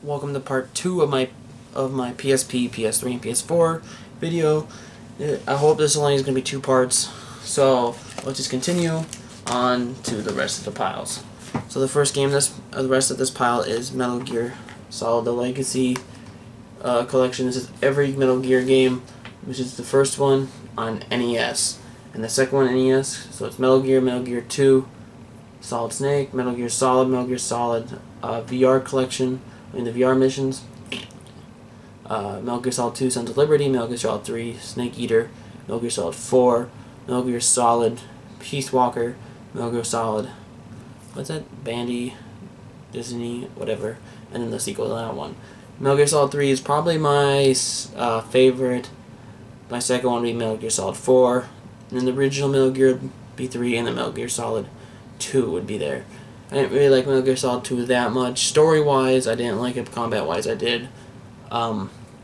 Welcome to part 2 of my PSP, PS3, and PS4 video. I hope this only is going to be 2 parts, so let's just continue on to the rest of the piles. So the first game, the rest of this pile is Metal Gear Solid: The Legacy Collection. This is every Metal Gear game, which is the first one on NES, and the second one NES. So it's Metal Gear 2, Solid Snake, Metal Gear Solid VR Collection. The VR missions, Metal Gear Solid 2, Sons of Liberty, Metal Gear Solid 3, Snake Eater, Metal Gear Solid 4, Metal Gear Solid, Peace Walker, Metal Gear Solid, what's that, Bandy, Disney, whatever, and then the sequel to that one. Metal Gear Solid 3 is probably my favorite. My second one would be Metal Gear Solid 4, and then the original Metal Gear would be 3, and then Metal Gear Solid 2 would be there. I didn't really like Metal Gear Solid 2 that much. Story-wise, I didn't like it. Combat-wise, I did.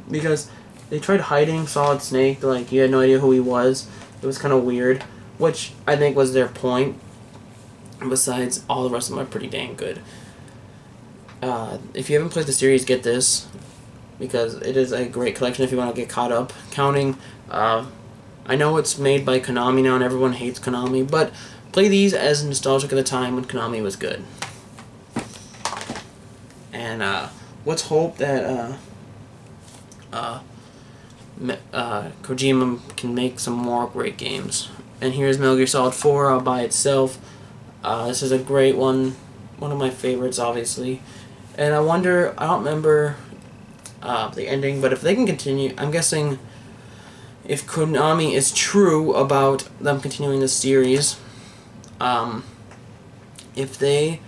Because they tried hiding Solid Snake. Like, you had no idea who he was. It was kind of weird. Which I think was their point. Besides, all the rest of them are pretty dang good. If you haven't played the series, get this. Because it is a great collection if you want to get caught up. I know it's made by Konami now and everyone hates Konami, but play these as nostalgic at the time when Konami was good. And let's hope that Kojima can make some more great games. And here's Metal Gear Solid 4 all by itself. This is a great one of my favorites, obviously. And I don't remember the ending, but if they can continue, I'm guessing if Konami is true about them continuing the series, if they,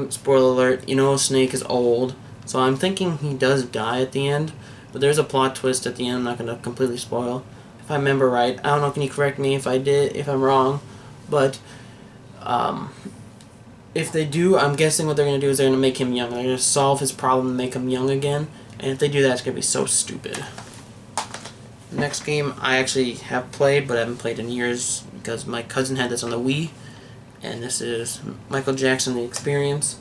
spoiler alert, Snake is old, so I'm thinking he does die at the end, but there's a plot twist at the end. I'm not going to completely spoil. If I remember right, I don't know, can you correct me if I'm wrong, but, if they do, I'm guessing what they're going to do is they're going to make him young. They're going to solve his problem and make him young again, and if they do that, it's going to be so stupid. The next game I actually have played, but I haven't played in years because my cousin had this on the Wii, and this is Michael Jackson: The Experience.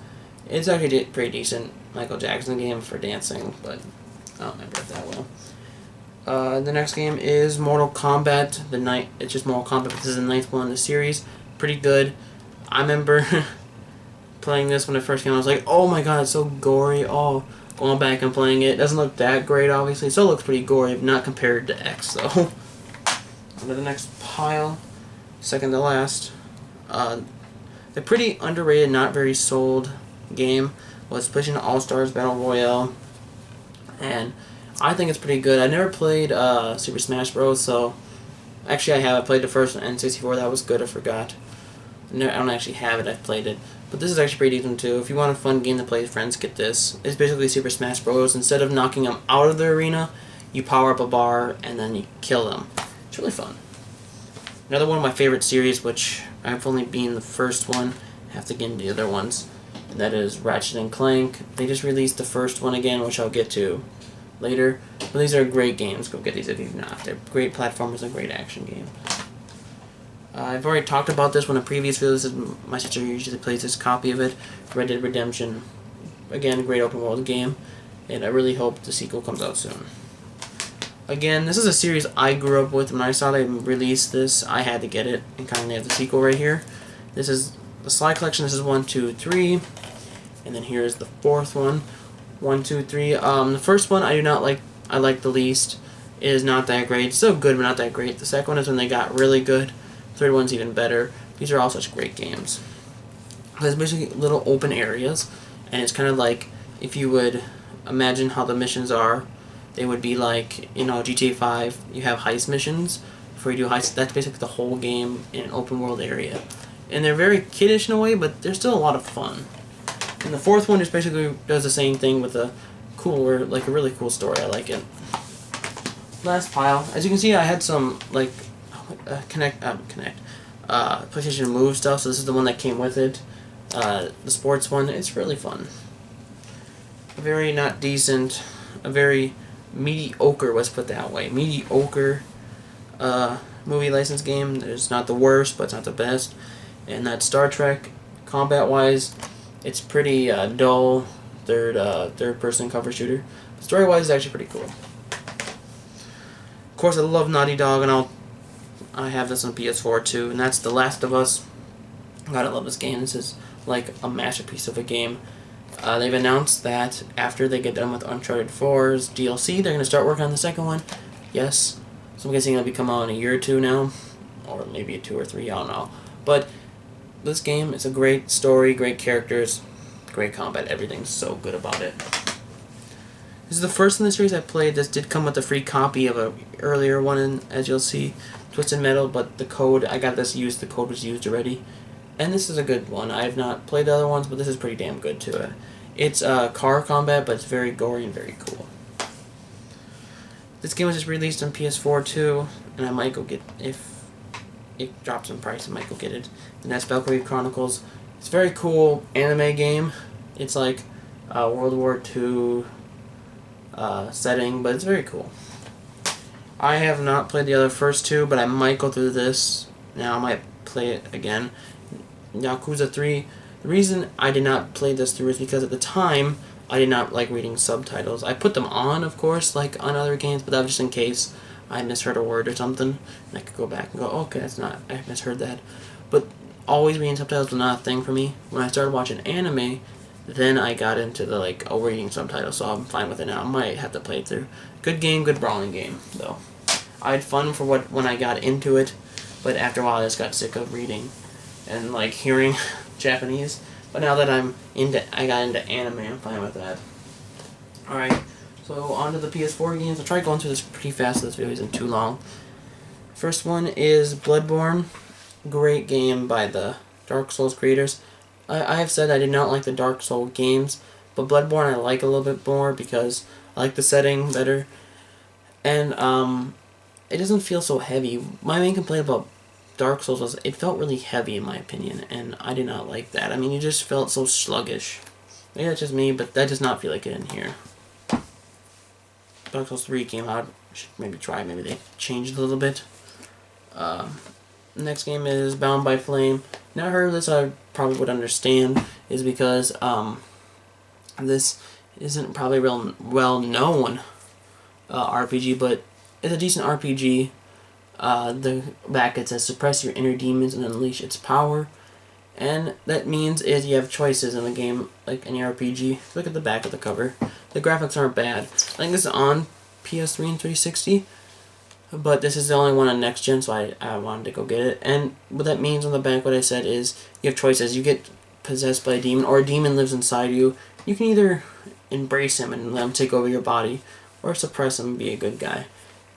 It's actually pretty decent Michael Jackson game for dancing, but I don't remember it that well. The next game is Mortal Kombat. It's just Mortal Kombat, but this is the 9th one in the series. Pretty good. I remember playing this when it first came out. I was like, oh my god, it's so gory. Oh, going back and playing it. It doesn't look that great, obviously. It still looks pretty gory, but not compared to X, though. On to the next pile. Second to last. The pretty underrated, not very sold game was PlayStation All-Stars Battle Royale. And I think it's pretty good. I never played Super Smash Bros., so actually I have. I played the first one, N64. That was good. I forgot. No, I don't actually have it. I've played it. But this is actually pretty decent too. If you want a fun game to play with friends, get this. It's basically Super Smash Bros. Instead of knocking them out of the arena, you power up a bar and then you kill them. It's really fun. Another one of my favorite series, which I've only been the first one, I have to get into the other ones, and that is Ratchet and Clank. They just released the first one again, which I'll get to later. But these are great games. Go get these if you've not. They're great platformers and great action games. I've already talked about this one in previous videos. My sister usually plays this copy of it, Red Dead Redemption. Again, great open world game, and I really hope the sequel comes out soon. Again, this is a series I grew up with. When I saw they released this, I had to get it, and kind of have the sequel right here. This is the Sly Collection. This is 1, 2, 3, and then here's the 4th one. 1, 2, 3. The first one I do not like. I like the least. It is not that great. It's still good, but not that great. The second one is when they got really good. Third one's even better. These are all such great games. There's basically little open areas, and it's kind of like if you would imagine how the missions are. They would be like, GTA 5, you have heist missions. Before you do heist, that's basically the whole game in an open world area. And they're very kiddish in a way, but they're still a lot of fun. And the 4th one just basically does the same thing with a really cool story. I like it. Last pile. As you can see, I had some, PlayStation Move stuff, so this is the one that came with it. The sports one, it's really fun. A very not decent, a very mediocre, let's put that way, mediocre movie license game. It's not the worst, but it's not the best. And that's Star Trek. Combat-wise, it's pretty dull. third person cover shooter. Story wise, it's actually pretty cool. Of course, I love Naughty Dog, and I have this on PS4 too, and that's The Last of Us. God, I love this game. This is like a masterpiece of a game. They've announced that after they get done with Uncharted 4's DLC, they're going to start working on the second one. Yes. So I'm guessing it'll be coming out in a year or two now. Or maybe 2 or 3, I don't know. But this game, it's a great story, great characters, great combat. Everything's so good about it. This is the first in the series I played. This did come with a free copy of an earlier one, as you'll see, Twisted Metal, but the code, I got this used, the code was used already. And this is a good one. I have not played the other ones, but this is pretty damn good too. It's car combat, but it's very gory and very cool. This game was just released on PS4 too, and I might go get, if it drops in price, I might go get it. And that's Valkyrie Chronicles. It's a very cool anime game. It's like World War II setting, but it's very cool. I have not played the other first two, but I might go through this. Now I might play it again. Yakuza 3. The reason I did not play this through is because at the time I did not like reading subtitles. I put them on, of course, like on other games, but that was just in case I misheard a word or something, and I could go back and go, okay, that's not, I misheard that. But always reading subtitles was not a thing for me. When I started watching anime, then I got into the reading subtitles, so I'm fine with it now. I might have to play it through. Good game, good brawling game, though. I had fun for when I got into it, but after a while I just got sick of reading and hearing Japanese. But now that I got into anime, I'm fine with that. Alright, so on to the PS4 games. I'll try going through this pretty fast so this video isn't too long. First one is Bloodborne. Great game by the Dark Souls creators. I have said I did not like the Dark Souls games, but Bloodborne I like a little bit more because I like the setting better. And it doesn't feel so heavy. My main complaint about Dark Souls was it felt really heavy in my opinion, and I did not like that. I mean, it just felt so sluggish. Maybe that's just me, but that does not feel like it in here. Dark Souls 3 came out. I should maybe try. Maybe they changed a little bit. Next game is Bound by Flame. Now I heard this, I probably would understand, is because this isn't probably a real well-known RPG, but it's a decent RPG. The back it says suppress your inner demons and unleash its power, and that means is you have choices in the game like any RPG. Look at the back of the cover. The graphics aren't bad. I think this is on PS3 and 360, but this is the only one on next gen, so I wanted to go get it. And what that means on the back, what I said is you have choices. You get possessed by a demon, or a demon lives inside you. You can either embrace him and let him take over your body, or suppress him and be a good guy.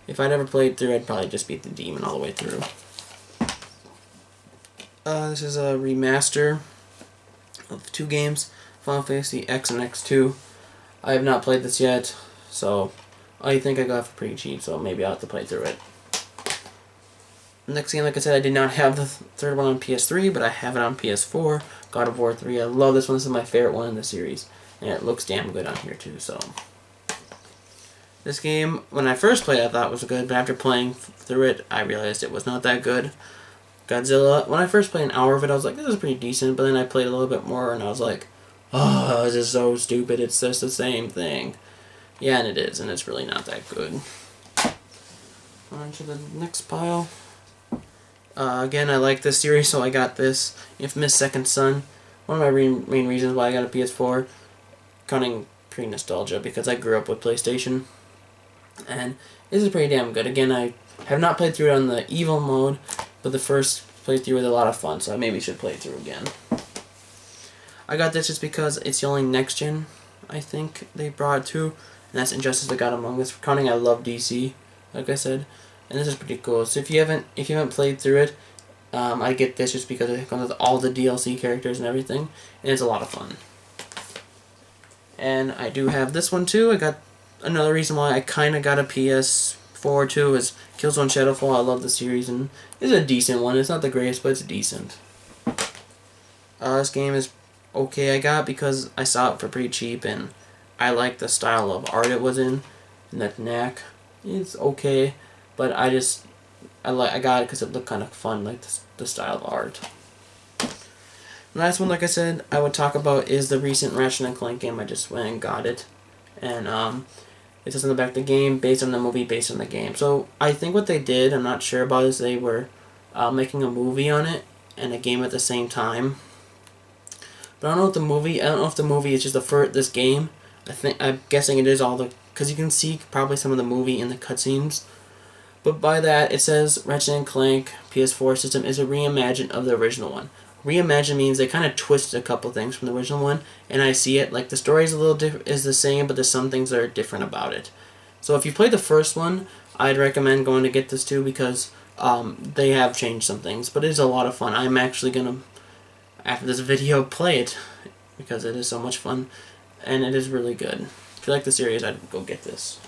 If I'd ever played through, I'd probably just beat the demon all the way through. This is a remaster of 2 games, Final Fantasy X and X2. I have not played this yet, so I think I got it for pretty cheap, so maybe I'll have to play through it. Next game, like I said, I did not have the third one on PS3, but I have it on PS4, God of War 3. I love this one. This is my favorite one in the series, and it looks damn good on here too, so... This game, when I first played it, I thought it was good, but after playing through it, I realized it was not that good. Godzilla, when I first played an hour of it, I was like, this is pretty decent, but then I played a little bit more, and I was like, oh, this is so stupid, it's just the same thing. Yeah, and it is, and it's really not that good. On to the next pile. Again, I like this series, so I got this. Infamous Second Son. One of my main reasons why I got a PS4, counting pre-nostalgia, because I grew up with PlayStation. And this is pretty damn good. Again, I have not played through it on the evil mode, but the first playthrough was a lot of fun, so I maybe should play it through again. I got this just because it's the only next gen I think they brought it to, and that's Injustice: The God Among Us. For counting, I love DC, like I said, and this is pretty cool. So if you haven't played through it, I get this just because it comes with all the DLC characters and everything, and it's a lot of fun. And I do have this one too. I got another reason why I kind of got a PS4 too is Killzone Shadowfall. I love the series, and it's a decent one. It's not the greatest, but it's decent. This game is okay. I got because I saw it for pretty cheap, and I like the style of art it was in, and that knack. It's okay, but I got it because it looked kind of fun, like the style of art. The last one, like I said, I would talk about is the recent Ratchet and Clank game. I just went and got it, and it says on the back of the game, based on the movie, based on the game. So I think what they did, I'm not sure about, is they were making a movie on it and a game at the same time. But I don't know if the movie. I don't know if the movie is just this game. I'm guessing it is all the, because you can see probably some of the movie in the cutscenes. But by that, it says Ratchet and Clank PS4 system is a reimagine of the original one. Reimagine means they kind of twisted a couple things from the original one, and I see it like the story is a little is the same, but there's some things that are different about it. So if you played the first one, I'd recommend going to get this too, because they have changed some things, but it is a lot of fun. I'm actually gonna, after this video, play it because it is so much fun, and it is really good. If you like the series, I'd go get this.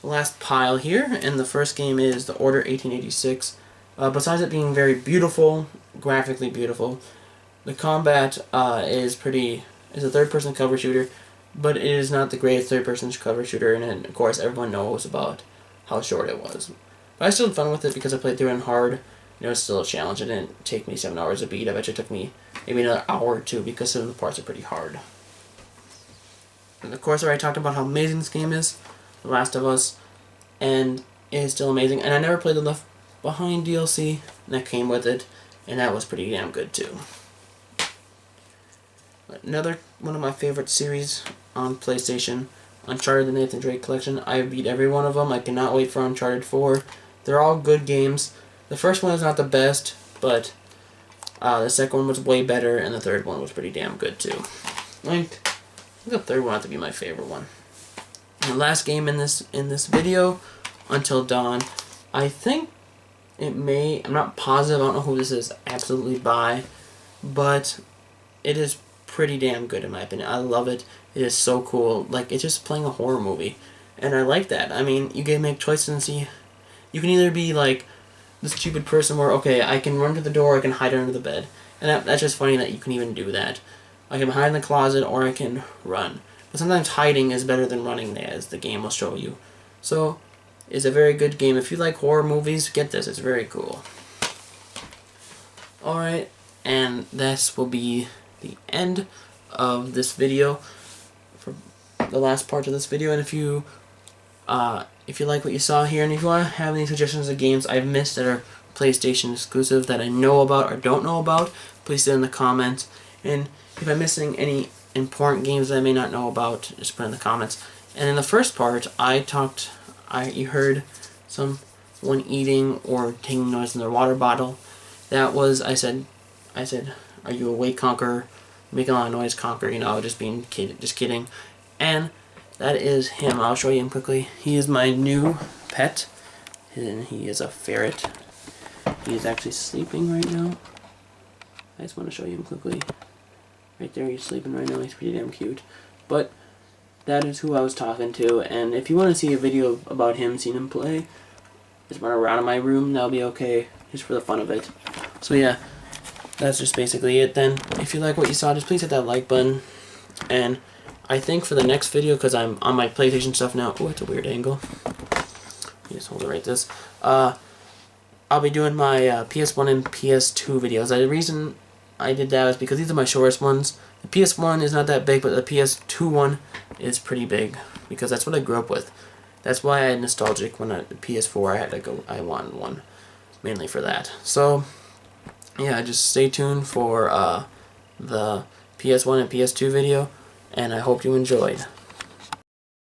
The last pile here, and the first game is The Order 1886. Besides it being very beautiful, graphically beautiful, the combat is a third-person cover shooter, but it is not the greatest third-person cover shooter, and of course everyone knows about how short it was. But I still had fun with it because I played through it hard. It was still a challenge. It didn't take me 7 hours to beat. I bet it took me maybe another hour or two because some of the parts are pretty hard. And of course I already talked about how amazing this game is, The Last of Us, and it is still amazing. And I never played the Left Behind DLC that came with it, and that was pretty damn good too. Another one of my favorite series on PlayStation, Uncharted: The Nathan Drake Collection. I beat every one of them. I cannot wait for Uncharted 4. They're all good games. The first one is not the best, but the second one was way better, and the third one was pretty damn good too. I think the third one had to be my favorite one. And the last game in this video, Until Dawn. I think it may, I'm not positive, I don't know who this is absolutely by, but it is pretty damn good in my opinion. I love it. It is so cool. Like, it's just playing a horror movie, and I like that. I mean, you can make choices and see. You can either be like the stupid person where, okay, I can run to the door, I can hide under the bed, and that's just funny that you can even do that. I can hide in the closet, or I can run. But sometimes hiding is better than running, as the game will show you. So, it's a very good game. If you like horror movies, get this. It's very cool. Alright, and this will be the end of this video, for the last part of this video. And if you like what you saw here, and if you want to have any suggestions of games I've missed that are PlayStation exclusive that I know about or don't know about, please say in the comments. And if I'm missing any important games that I may not know about, just put in the comments. And in the first part, you heard someone eating or taking noise in their water bottle. That was, I said, are you awake, Conqueror? Making a lot of noise, Conqueror. You know, just kidding. And that is him. I'll show you him quickly. He is my new pet, and he is a ferret. He is actually sleeping right now. I just want to show you him quickly. Right there, he's sleeping right now. He's pretty damn cute. But that is who I was talking to, and if you want to see a video about him, seeing him play, just run around in my room, that'll be okay, just for the fun of it. So yeah, that's just basically it then. If you like what you saw, just please hit that like button, and I think for the next video, because I'm on my PlayStation stuff now, oh, it's a weird angle, just hold it right this, I'll be doing my PS1 and PS2 videos. The reason I did that was because these are my shortest ones. The PS1 is not that big, but the PS2 one is pretty big, because that's what I grew up with. That's why I had nostalgic when the PS4 I wanted one, mainly for that. So yeah, just stay tuned for the PS1 and PS2 video, and I hope you enjoyed.